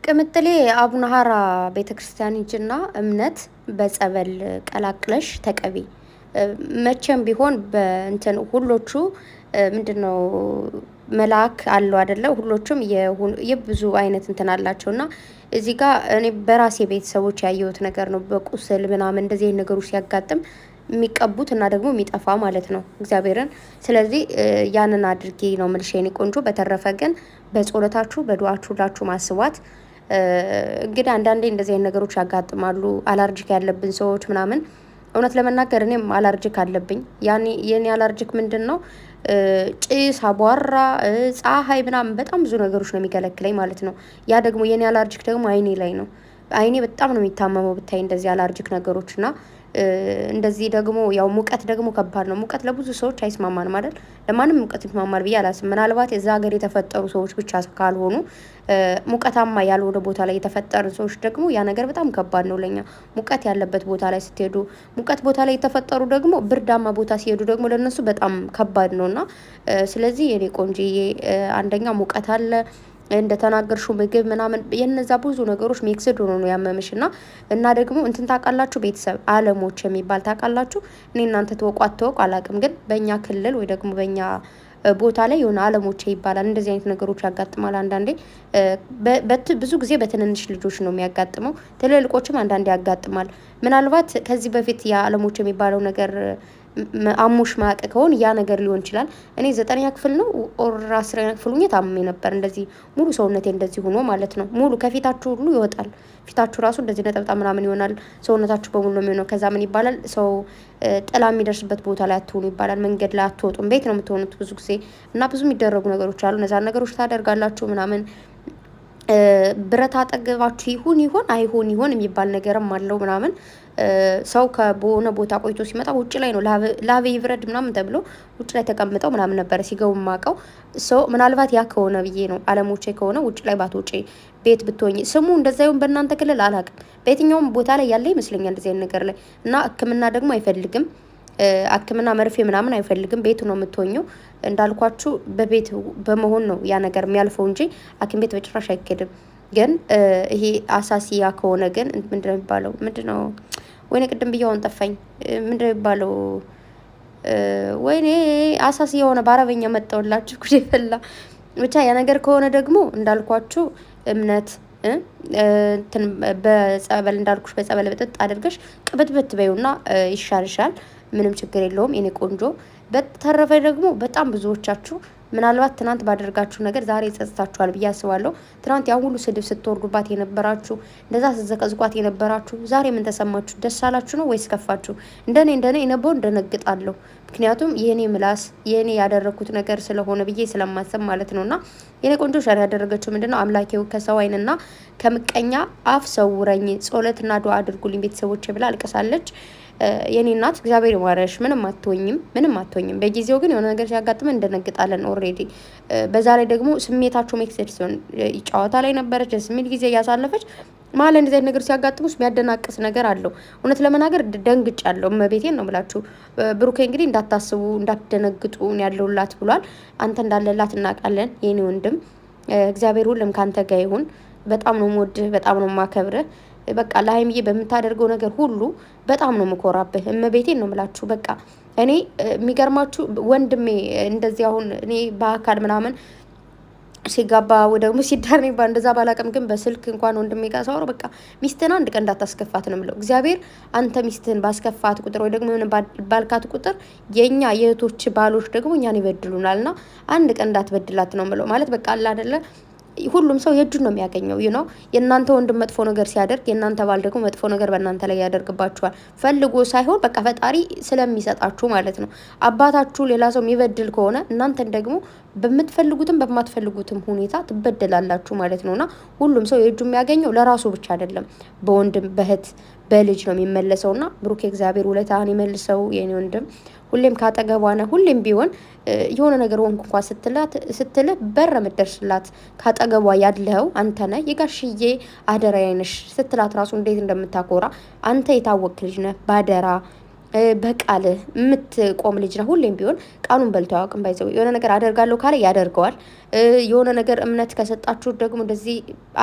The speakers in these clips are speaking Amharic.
ቅምጥሌ አቡነ ሀራ ቤተክርስቲያን ሂጂና እምነት በጸበል ቀላቅለሽ ተቀቢ። መቼም ቢሆን በእንትን ሁሎቹ ምንድነው መልአክ አለው አይደለ? ሁሎቹም የብዙ አይነት እንትን አላቸውና እዚህ ጋር እኔ በራሴ ቤተሰቦች ያየሁት ነገር ነው። በቁስል ምናምን እንደዚህ አይነት ነገሮች ሲያጋጥም የሚቀቡት እና ደግሞ የሚጠፋ ማለት ነው እግዚአብሔርን። ስለዚህ ያንን አድርጌ ነው የምልሽ የኔ ቆንጆ። በተረፈ ግን በጸሎታችሁ በዱዓችሁ ሁላችሁ ማስቧት። እንግዲህ አንዳንዴ እንደዚህ አይነት ነገሮች ያጋጥማሉ። አላርጂክ ያለብን ሰዎች ምናምን እውነት ለመናገር እኔም አላርጂክ አለብኝ። ያኔ የኔ አላርጂክ ምንድን ነው? ጭስ፣ አቧራ፣ ፀሐይ ምናምን በጣም ብዙ ነገሮች ነው የሚከለክለኝ ማለት ነው። ያ ደግሞ የኔ አላርጂክ ደግሞ አይኔ ላይ ነው። አይኔ በጣም ነው የሚታመመው ብታይ እንደዚህ አላርጂክ ነገሮች እና እንደዚህ ደግሞ ያው ሙቀት ደግሞ ከባድ ነው። ሙቀት ለብዙ ሰዎች አይስማማንም አይደል? ለማንም ሙቀት ይስማማል ብዬ አላስብም። ምናልባት የዛ ሀገር የተፈጠሩ ሰዎች ብቻ ካልሆኑ ሙቀታማ ያልሆነ ቦታ ላይ የተፈጠሩ ሰዎች ደግሞ ያ ነገር በጣም ከባድ ነው ለኛ። ሙቀት ያለበት ቦታ ላይ ስትሄዱ፣ ሙቀት ቦታ ላይ የተፈጠሩ ደግሞ ብርዳማ ቦታ ሲሄዱ ደግሞ ለነሱ በጣም ከባድ ነውና ስለዚህ የኔ ቆንጆዬ አንደኛ ሙቀት አለ እንደተናገርሽው ምግብ ምናምን የነዛ ብዙ ነገሮች ሚክስድ ሆኖ ነው ያመምሽና እና ደግሞ እንትን ታውቃላችሁ ቤተሰብ አለሞች የሚባል ታውቃላችሁ። እኔ እናንተ ተወቁ አትወቁ አላውቅም፣ ግን በእኛ ክልል ወይ ደግሞ በእኛ ቦታ ላይ የሆነ አለሞቼ ይባላል። እንደዚህ አይነት ነገሮች ያጋጥማል አንዳንዴ። ብዙ ጊዜ በትንንሽ ልጆች ነው የሚያጋጥመው፣ ትልልቆችም አንዳንዴ ያጋጥማል። ምናልባት ከዚህ በፊት የአለሞች የሚባለው ነገር አሞሽ ማያውቅ ከሆን ያ ነገር ሊሆን ይችላል። እኔ 9ኛ ክፍል ነው ኦር 10ኛ ክፍል ሆኜ ታምሜ ነበር። እንደዚህ ሙሉ ሰውነቴ እንደዚህ ሆኖ ማለት ነው። ሙሉ ከፊታችሁ ሁሉ ይወጣል። ፊታችሁ ራሱ እንደዚህ ነጠብጣብ ምናምን ይሆናል። ሰውነታችሁ በሙሉ ነው የሚሆነው። ከዛ ምን ይባላል? ሰው ጥላ የሚደርስበት ቦታ ላይ አትሆኑ ይባላል። መንገድ ላይ አትወጡም፣ ቤት ነው የምትሆኑት ብዙ ጊዜ እና ብዙ የሚደረጉ ነገሮች አሉ። እነዛን ነገሮች ታደርጋላችሁ ምናምን ብረት አጠገባችሁ ይሁን አይሆን የሚባል ነገርም አለው ምናምን። ሰው ከሆነ ቦታ ቆይቶ ሲመጣ ውጭ ላይ ነው ላቤ ይብረድ ምናምን ተብሎ ውጭ ላይ ተቀምጠው ምናምን ነበረ ሲገቡ ማቀው ሰው። ምናልባት ያ ከሆነ ብዬ ነው። አለሞቼ ከሆነ ውጭ ላይ ባትወጪ ቤት ብትሆኝ ስሙ እንደዛ ይሁን በእናንተ ክልል አላውቅም። በየትኛውም ቦታ ላይ ያለ ይመስለኛል እንደዚህ አይነት ነገር ላይ እና ሕክምና ደግሞ አይፈልግም። ሕክምና መርፌ ምናምን አይፈልግም። ቤቱ ነው የምትሆኘው። እንዳልኳችሁ በቤት በመሆን ነው ያ ነገር የሚያልፈው እንጂ ሐኪም ቤት በጭራሽ አይኬድም። ግን ይሄ አሳሲያ ከሆነ ግን ምንድነው የሚባለው? ምንድነው ወይኔ ቅድም ብያውን ጠፋኝ። ምንድነው የሚባለው? ወይኔ አሳሲያ የሆነ በአረበኛ መጣውላችሁ ጉድ ፈላ። ብቻ ያ ነገር ከሆነ ደግሞ እንዳልኳችሁ እምነት በጸበል እንዳልኩሽ በጸበል በጥጥ አድርገሽ ቅብትብት በይውና ይሻልሻል። ምንም ችግር የለውም የኔ ቆንጆ። በተረፈ ደግሞ በጣም ብዙዎቻችሁ ምናልባት ትናንት ባደርጋችሁ ነገር ዛሬ ይጸጽታችኋል ብዬ አስባለሁ። ትናንት ያን ሁሉ ስድብ ስትወርዱባት የነበራችሁ እንደዛ ስትዘቀዝቋት የነበራችሁ ዛሬ ምን ተሰማችሁ? ደስ አላችሁ ነው ወይስ ከፋችሁ? እንደኔ የነበው እንደነግጣለሁ። ምክንያቱም የኔ ምላስ የኔ ያደረኩት ነገር ስለሆነ ብዬ ስለማሰብ ማለት ነውና የኔ ቆንጆ ሸር ያደረገችው ምንድነው? አምላኬው ከሰው ዓይንና ከምቀኛ አፍ ሰውረኝ፣ ጸሎትና ዱዓ አድርጉልኝ ቤተሰቦቼ ብላ አልቅሳለች። የኔ እናት እግዚአብሔር ይማረሽ። ምንም አትሆኝም። በጊዜው ግን የሆነ ነገር ሲያጋጥመን እንደነግጣለን ኦልሬዲ። በዛ ላይ ደግሞ ስሜታቸው ሜክሴድ ሲሆን ጨዋታ ላይ ነበረች፣ ደስ የሚል ጊዜ እያሳለፈች መሀል እንደዚህ አይነት ነገር ሲያጋጥሙስ የሚያደናቅስ ነገር አለው። እውነት ለመናገር ደንግጫለሁ። እመቤቴን ነው ብላችሁ ብሩኬ እንግዲህ እንዳታስቡ እንዳትደነግጡ ያለውላት ብሏል። አንተ እንዳለላት እናውቃለን የኔ ወንድም። እግዚአብሔር ሁሉም ካንተ ጋር ይሁን። በጣም ነው የምወድህ፣ በጣም ነው የማከብርህ። በቃ ለሀይሚዬ በምታደርገው ነገር ሁሉ በጣም ነው የምኮራብህ። እመቤቴን ነው የምላችሁ። በቃ እኔ የሚገርማችሁ ወንድሜ እንደዚህ አሁን እኔ በአካል ምናምን ሲጋባ ወይ ደግሞ ሲዳር እንደዛ ባላቀም፣ ግን በስልክ እንኳን ወንድሜ ጋር ሳወራው በቃ ሚስትህን አንድ ቀን እንዳታስከፋት ነው የምለው። እግዚአብሔር አንተ ሚስትህን ባስከፋት ቁጥር ወይ ደግሞ የሆነ ባልካት ቁጥር የኛ የእህቶች ባሎች ደግሞ እኛን ይበድሉናልና አንድ ቀን እንዳትበድላት ነው የምለው። ማለት በቃ አለ አይደለ ሁሉም ሰው የእጁን ነው የሚያገኘው። ነው የእናንተ ወንድም መጥፎ ነገር ሲያደርግ የእናንተ ባል ደግሞ መጥፎ ነገር በእናንተ ላይ ያደርግባችኋል። ፈልጎ ሳይሆን በቃ ፈጣሪ ስለሚሰጣችሁ ማለት ነው። አባታችሁ ሌላ ሰው የሚበድል ከሆነ እናንተን ደግሞ በምትፈልጉትም በማትፈልጉትም ሁኔታ ትበደላላችሁ ማለት ነውና ሁሉም ሰው የእጁ የሚያገኘው ለራሱ ብቻ አይደለም፣ በወንድም በእህት በልጅ ነው የሚመለሰውና ብሩክ እግዚአብሔር ውለታህን ይመልሰው የኔ ወንድም። ሁሌም ካጠገቧ ነህ። ሁሌም ቢሆን የሆነ ነገር ወንኩ እንኳን ስትልህ በር የምትደርስላት ካጠገቧ ያለኸው አንተ ነህ። የጋሽዬ አደራ አይነሽ ስትላት ራሱ እንዴት እንደምታኮራ አንተ የታወቅ ልጅ ነህ። ባደራ በቃል የምትቆም ልጅ ነው። ሁሌም ቢሆን ቃሉን በልቶ አያውቅም። ባይዘው የሆነ ነገር አደርጋለሁ ካለ ያደርገዋል። የሆነ ነገር እምነት ከሰጣችሁ ደግሞ እንደዚህ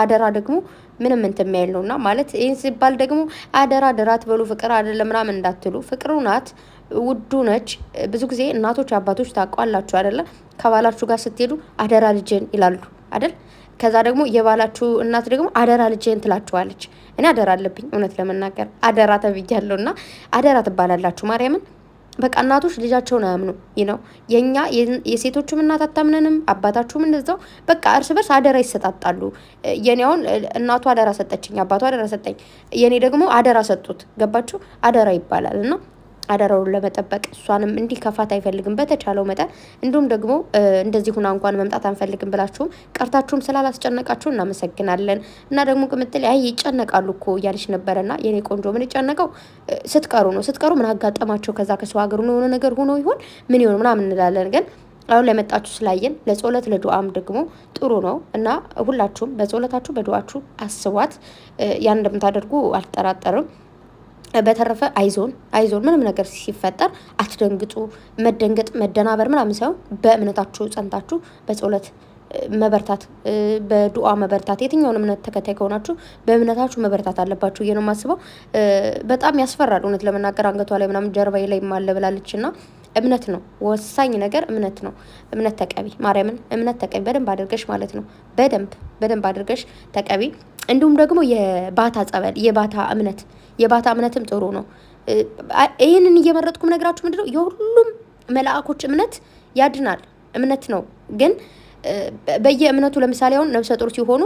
አደራ ደግሞ ምንም እንትን የሚያይል ነውና ማለት ይህን ሲባል ደግሞ አደራ አደራ ትበሉ ፍቅር አይደለም ምናምን እንዳትሉ። ፍቅሩ ናት ውዱ ነች። ብዙ ጊዜ እናቶች አባቶች ታውቋላችሁ አይደለ? ከባላችሁ ጋር ስትሄዱ አደራ ልጅን ይላሉ አይደል? ከዛ ደግሞ የባላችሁ እናት ደግሞ አደራ ልጅን ትላችኋለች። እኔ አደራ አለብኝ እውነት ለመናገር አደራ ተብያለሁ እና አደራ ትባላላችሁ። ማርያምን በቃ እናቶች ልጃቸውን አያምኑ ነው። የኛ የሴቶቹም እናት አታምነንም፣ አባታችሁም እንደዛው። በቃ እርስ በርስ አደራ ይሰጣጣሉ። የኔ አሁን እናቱ አደራ ሰጠችኝ፣ አባቱ አደራ ሰጠኝ፣ የኔ ደግሞ አደራ ሰጡት። ገባችሁ? አደራ ይባላል እና አደራውን ለመጠበቅ እሷንም እንዲከፋት አይፈልግም በተቻለው መጠን። እንዲሁም ደግሞ እንደዚህ ሁና እንኳን መምጣት አንፈልግም ብላችሁም ቀርታችሁም ስላላስጨነቃችሁ እናመሰግናለን። እና ደግሞ ቅምጥል አይ ይጨነቃሉ እኮ እያለች ነበረና የኔ ቆንጆ ምን ይጨነቀው ስትቀሩ ነው። ስትቀሩ ምን አጋጠማቸው ከዛ ከሰው ሀገር ነው የሆነ ነገር ሆኖ ይሆን ምን ይሆን ምናምን እንላለን። ግን አሁን ለመጣችሁ ስላየን ለጸሎት ለዱዓም ደግሞ ጥሩ ነው እና ሁላችሁም በጸሎታችሁ በዱዓችሁ አስቧት። ያን እንደምታደርጉ አልጠራጠርም። በተረፈ አይዞን ምንም ነገር ሲፈጠር አትደንግጡ። መደንገጥ መደናበር ምናምን ሳይሆን በእምነታችሁ ጸንታችሁ በጸሎት መበርታት፣ በዱዓ መበርታት። የትኛውን እምነት ተከታይ ከሆናችሁ በእምነታችሁ መበርታት አለባችሁ። ይሄ ነው የማስበው። በጣም ያስፈራል እውነት ለመናገር አንገቷ ላይ ምናምን ጀርባዬ ላይ ማለ ብላለች እና እምነት ነው ወሳኝ ነገር፣ እምነት ነው። እምነት ተቀቢ፣ ማርያምን እምነት ተቀቢ በደንብ አድርገሽ ማለት ነው። በደንብ አድርገሽ ተቀቢ። እንዲሁም ደግሞ የባታ ጸበል፣ የባታ እምነትም ጥሩ ነው። ይህንን እየመረጥኩም ነግራችሁ ምንድነው የሁሉም መልአኮች እምነት ያድናል፣ እምነት ነው። ግን በየእምነቱ ለምሳሌ አሁን ነፍሰ ጡር ሲሆኑ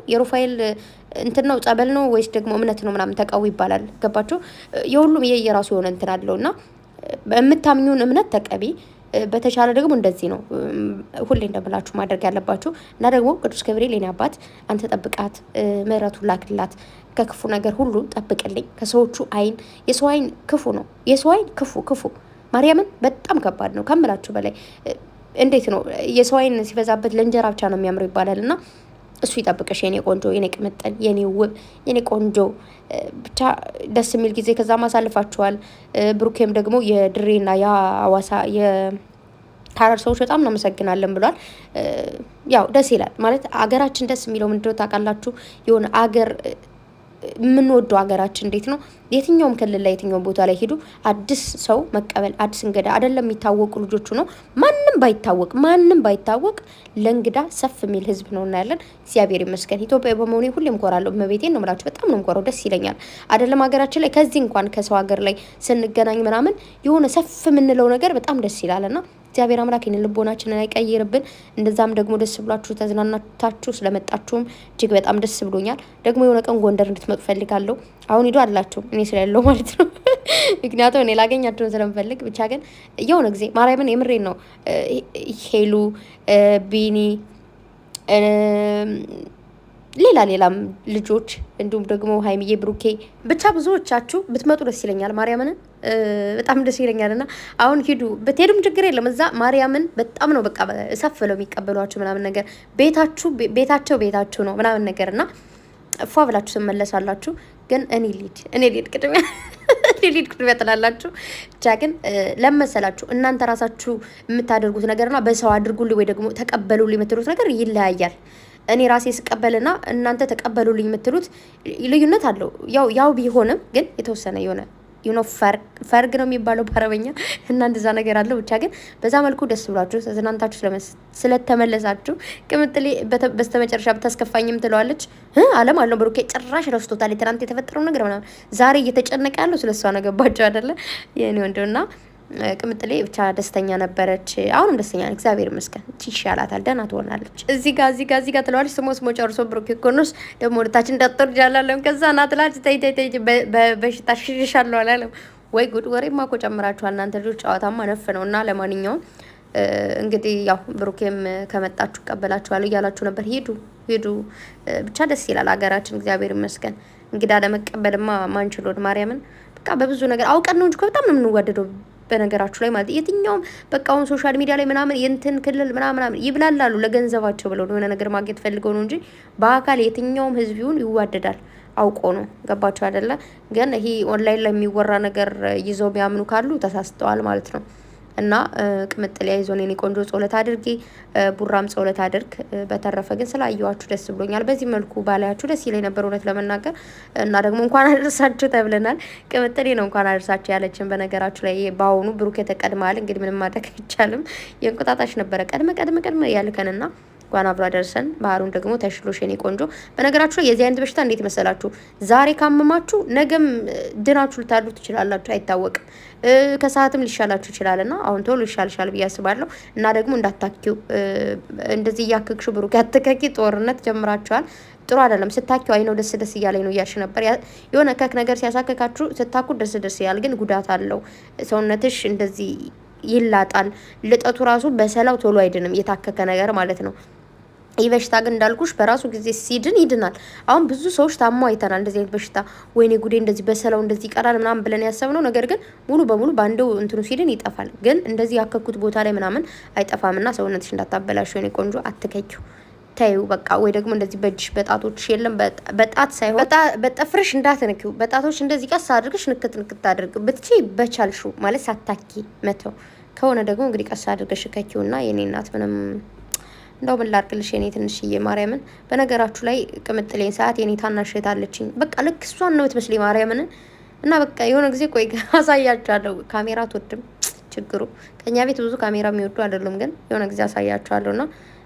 የሩፋኤል እንትን ነው ጸበል ነው ወይስ ደግሞ እምነት ነው ምናምን ተቃው ይባላል። ገባችሁ? የሁሉም የራሱ የሆነ እንትን አለው እና የምታምኙን እምነት ተቀቢ። በተቻለ ደግሞ እንደዚህ ነው ሁሌ እንደምላችሁ ማድረግ ያለባችሁ። እና ደግሞ ቅዱስ ገብርኤል የኔ አባት አንተ ጠብቃት፣ ምሕረቱን ላክላት፣ ከክፉ ነገር ሁሉ ጠብቅልኝ። ከሰዎቹ አይን፣ የሰው አይን ክፉ ነው። የሰው አይን ክፉ ማርያምን በጣም ከባድ ነው ከምላችሁ በላይ። እንዴት ነው የሰው አይን ሲበዛበት ለእንጀራ ብቻ ነው የሚያምረው ይባላል እና እሱ ይጠብቅሽ የኔ ቆንጆ፣ የኔ ቅምጥል፣ የኔ ውብ፣ የኔ ቆንጆ። ብቻ ደስ የሚል ጊዜ ከዛ ማሳልፋችኋል። ብሩኬም ደግሞ የድሬና የሐዋሳ የሐረር ሰዎች በጣም እናመሰግናለን ብሏል። ያው ደስ ይላል ማለት አገራችን ደስ የሚለው ምንድነው ታውቃላችሁ? የሆነ አገር የምንወደው ሀገራችን እንዴት ነው? የትኛውም ክልል ላይ የትኛውም ቦታ ላይ ሄዱ አዲስ ሰው መቀበል፣ አዲስ እንግዳ አይደለም የሚታወቁ ልጆቹ ነው። ማንም ባይታወቅ ለእንግዳ ሰፍ የሚል ህዝብ ነው እና ያለን እግዚአብሔር ይመስገን። ኢትዮጵያ በመሆኔ ሁሌም ኮራለሁ። እመቤቴን ነው የምላችሁ። በጣም ነው የምኮራው። ደስ ይለኛል። አይደለም ሀገራችን ላይ ከዚህ እንኳን ከሰው ሀገር ላይ ስንገናኝ ምናምን የሆነ ሰፍ የምንለው ነገር በጣም ደስ ይላልና እግዚአብሔር አምላክ ይህንን ልቦናችንን አይቀይርብን። እንደዛም ደግሞ ደስ ብሏችሁ ተዝናናታችሁ ስለመጣችሁም እጅግ በጣም ደስ ብሎኛል። ደግሞ የሆነ ቀን ጎንደር እንድትመጡ ፈልጋለሁ። አሁን ሂዱ አላችሁ እኔ ስለሌለው ማለት ነው። ምክንያቱም እኔ ላገኛችሁን ስለምፈልግ። ብቻ ግን የሆነ ጊዜ ማርያምን የምሬን ነው ሄሉ ቢኒ ሌላም ልጆች እንዲሁም ደግሞ ሀይሚዬ ብሩኬ ብቻ ብዙዎቻችሁ ብትመጡ ደስ ይለኛል። ማርያምን በጣም ደስ ይለኛል። እና አሁን ሂዱ ብትሄዱም ችግር የለም። እዛ ማርያምን በጣም ነው በቃ ሰፍ ብለው የሚቀበሏችሁ ምናምን ነገር ቤታቸው ነው ምናምን ነገር እና እፏ ብላችሁ ትመለሳላችሁ። ግን እኔ ሊድ ቅድሚያ ትላላችሁ። ብቻ ግን ለመሰላችሁ እናንተ ራሳችሁ የምታደርጉት ነገርና በሰው አድርጉልኝ ወይ ደግሞ ተቀበሉልኝ የምትሉት ነገር ይለያያል። እኔ ራሴ ስቀበልና እናንተ ተቀበሉልኝ የምትሉት ልዩነት አለው። ያው ቢሆንም ግን የተወሰነ የሆነ ፈርግ ነው የሚባለው በአረበኛ እና እንደዛ ነገር አለው። ብቻ ግን በዛ መልኩ ደስ ብሏችሁ ተዝናንታችሁ ስለተመለሳችሁ ቅምጥሌ በስተመጨረሻ ብታስከፋኝም ትለዋለች አለም አለው ብሩኬ ጭራሽ ረስቶታል። ትናንት የተፈጠረው ነገር ምናምን ዛሬ እየተጨነቀ ያለው ስለሷ ነገባቸው አይደለ የኔ ወንድና ቅምጥሌ ብቻ ደስተኛ ነበረች። አሁንም ደስተኛ ነች እግዚአብሔር ይመስገን። ይሻላታል፣ ደህና ትሆናለች። እዚህ ጋር ትለዋለች። ስሞ ጨርሶ ብሩክ ኮኖስ ደግሞ ወደታችን እንዳትወር ጃላለም ከዛ ና ትላለች። ተይ በሽታ ሽሽሻለሁ አላለም ወይ ጉድ። ወሬማ እኮ ጨምራችኋል እናንተ ልጆች። ጨዋታማ ነፍ ነው እና ለማንኛውም እንግዲህ ያው ብሩኬም ከመጣችሁ ቀበላችኋለሁ እያላችሁ ነበር። ሄዱ ብቻ ደስ ይላል ሀገራችን እግዚአብሔር ይመስገን። እንግዳ ለመቀበልማ ማንችሎን ማርያምን በቃ በብዙ ነገር አውቀን ነው እንጂ በጣም ነው የምንዋደደው በነገራችሁ ላይ ማለት የትኛውም በቃ አሁን ሶሻል ሚዲያ ላይ ምናምን የእንትን ክልል ምናምን ይብላላሉ ለገንዘባቸው ብለው የሆነ ነገር ማግኘት ፈልገው ነው እንጂ በአካል የትኛውም ህዝብ ይሁን ይዋደዳል። አውቆ ነው። ገባቸው አይደለ? ግን ይሄ ኦንላይን ላይ የሚወራ ነገር ይዘው የሚያምኑ ካሉ ተሳስተዋል ማለት ነው። እና ቅምጥል ያይዞን የኔ ቆንጆ ጸሎት አድርጊ፣ ቡራም ጸሎት አድርግ። በተረፈ ግን ስላየዋችሁ ደስ ብሎኛል። በዚህ መልኩ ባላያችሁ ደስ ይለኝ ነበር እውነት ለመናገር። እና ደግሞ እንኳን አደረሳችሁ ተብለናል። ቅምጥሌ ነው እንኳን አደረሳችሁ ያለችን። በነገራችሁ ላይ በአሁኑ ብሩክ የተቀድማል። እንግዲህ ምንም ማድረግ አይቻልም። የእንቁጣጣሽ ነበረ ቀድመ ያልከንና እንኳን አብሮ አደረሰን። ባህሩን ደግሞ ተሽሎሽ የኔ ቆንጆ። በነገራችሁ ላይ የዚህ አይነት በሽታ እንዴት መሰላችሁ? ዛሬ ካመማችሁ ነገም ድናችሁ ልታሉ ትችላላችሁ፣ አይታወቅም። ከሰዓትም ሊሻላችሁ ይችላልና አሁን ቶሎ ይሻልሻል ብዬ አስባለሁ። እና ደግሞ እንዳታኪው እንደዚህ እያከክሹ ብሩክ ያተካኪ ጦርነት ጀምራችኋል። ጥሩ አይደለም። ስታኪው አይ ነው ደስ እያለኝ ነው እያልሽ ነበር። የሆነ ከክ ነገር ሲያሳከካችሁ ስታኩ ደስ ያል፣ ግን ጉዳት አለው። ሰውነትሽ እንደዚህ ይላጣል። ልጠቱ ራሱ በሰላው ቶሎ አይድንም፣ የታከከ ነገር ማለት ነው። ይህ በሽታ ግን እንዳልኩሽ በራሱ ጊዜ ሲድን ይድናል። አሁን ብዙ ሰዎች ታሞ አይተናል። እንደዚህ አይነት በሽታ ወይኔ ጉዴ እንደዚህ በሰላው እንደዚህ ይቀራል ምናምን ብለን ያሰብነው ነገር ግን ሙሉ በሙሉ በአንዴው እንትኑ ሲድን ይጠፋል። ግን እንደዚህ ያከኩት ቦታ ላይ ምናምን አይጠፋምና ሰውነትሽ እንዳታበላሽ የኔ ቆንጆ፣ አትከኪው ታዩ በቃ። ወይ ደግሞ እንደዚህ በእጅሽ በጣቶች የለም በጣት ሳይሆን በጠፍርሽ እንዳትነኪው፣ በጣቶች እንደዚህ ቀስ አድርገሽ ንክት አድርግ ብትቺ በቻልሹ ማለት ሳታኪ መተው ከሆነ ደግሞ እንግዲህ ቀስ አድርገሽ ከኪውና የኔ እናት ምንም እንደው ምን ላድርግልሽ የኔ ትንሽዬ ማርያምን። በነገራችሁ ላይ ቅምጥሌን ሰዓት የኔ ታናሽ እህት አለችኝ። በቃ ልክ እሷን ነው የምትመስለኝ ማርያምን። እና በቃ የሆነ ጊዜ ቆይ አሳያችኋለሁ። ካሜራ አትወድም ችግሩ። ከኛ ቤት ብዙ ካሜራ የሚወዱ አይደሉም፣ ግን የሆነ ጊዜ አሳያችኋለሁና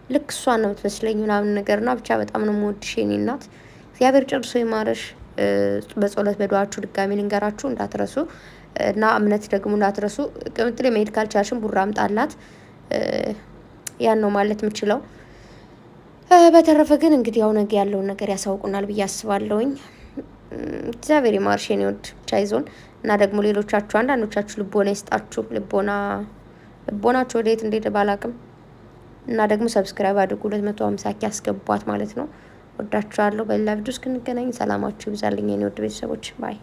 ልክ እሷን ነው የምትመስለኝ ምናምን ነገርና ብቻ በጣም ነው የምወድሽ የኔ እናት። እግዚአብሔር ጨርሶ ይማረሽ። በጸሎት በዱዓችሁ ድጋሚ ልንገራችሁ እንዳትረሱ እና እምነት ደግሞ እንዳትረሱ። ቅምጥሌ መሄድ ካልቻልሽም ቡራ አምጣላት። ያን ነው ማለት የምችለው። በተረፈ ግን እንግዲህ ያው ነገ ያለውን ነገር ያሳውቁናል ብዬ አስባለሁኝ። እግዚአብሔር ይማርሽ የኔ ወድ ብቻ ይዞን እና ደግሞ ሌሎቻችሁ አንዳንዶቻችሁ ልቦና ይስጣችሁ። ልቦናችሁ ወዴት እንደሄደ ባላቅም እና ደግሞ ሰብስክራይብ አድርጉ። 250 ያስገቧት ማለት ነው። ወዳችኋለሁ። በሌላ ቪዲዮ እስክንገናኝ ሰላማችሁ ይብዛልኝ የኔ ወድ ቤተሰቦች። ባይ